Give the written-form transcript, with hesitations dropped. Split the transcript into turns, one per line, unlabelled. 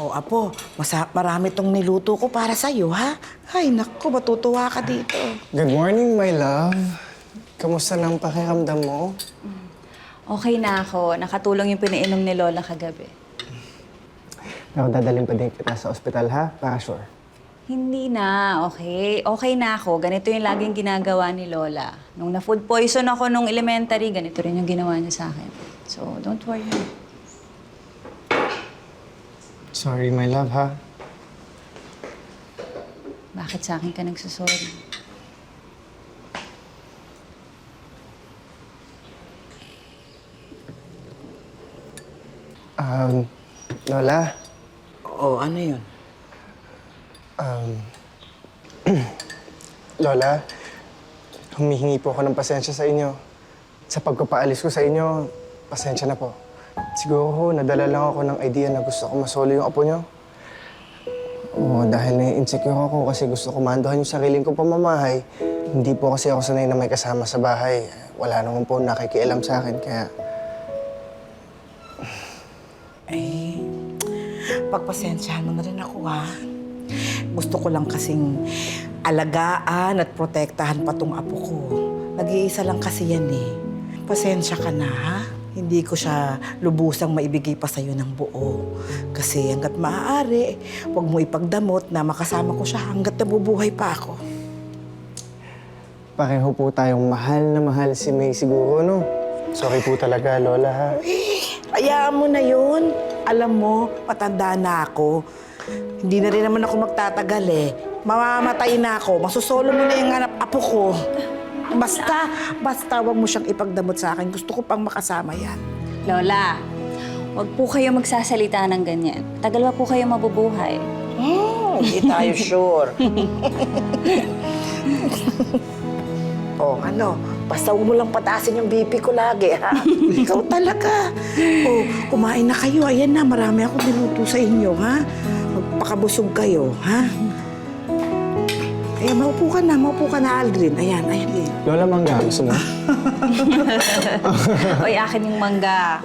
O, Apo, marami tong niluto ko para sa'yo, ha? Ay, naku, matutuwa ka dito.
Good morning, my love. Kamusta nang pakiramdam mo?
Okay na ako. Nakatulong yung pinainom ni Lola kagabi.
Ako dadalhin pa din kita sa ospital, ha? Para sure.
Hindi na, okay? Okay na ako. Ganito yung laging ginagawa ni Lola. Nung na-food poison ako nung elementary, ganito rin yung ginawa niya sa akin. So, don't worry.
Sorry, my love, ha?
Bakit sa akin ka nagsasorry?
Lola,
O, ano yun?
Lola, humihingi po ako ng pasensya sa inyo. Sa pagpapaalis ko sa inyo, pasensya na po. Siguro ho, nadala lang ako ng idea na gusto ko masolo yung apo nyo. Oo, dahil na-insecure ako kasi gusto ko mandohan yung sariling kong pamamahay. Hindi po kasi ako sanay na may kasama sa bahay. Wala naman po nakikialam sa akin, kaya...
Ay, pagpasensyahan mo na rin ako, ha? Gusto ko lang kasing alagaan at protektahan pa tong apo ko. Nag-iisa lang kasi yan, eh. Pasensya ka na, ha? Hindi ko siya lubusang maibigay pa sa'yo ng buo. Kasi hanggat maaari, huwag mo ipagdamot na makasama ko siya hanggat nabubuhay pa ako.
Pareho po tayong mahal na mahal si May siguro, no? Sorry po talaga, Lola, ha?
Hayaan mo na yun. Alam mo, matanda na ako. Hindi na rin naman ako magtatagal, eh. Mamamatay na ako. Masusolo mo na yung apo ko. Basta wag mo siyang ipagdamot sa akin. Gusto ko pang makasama yan.
Lola, huwag po kayo magsasalita ng ganyan. Tagal pa po kayo mabubuhay.
Hindi tayo sure. Oh, ano? Basta huwag mo lang pataasin yung BP ko lagi, ha? Ikaw talaga. Oh, kumain na kayo. Ayan na, marami akong niluto sa inyo, ha? Magpakabusog kayo, ha? Ayan, maupo ka na, Aldrin. Ayan, ayan.
Lola, mangga, gusto mo?
Oy, akin yung mangga.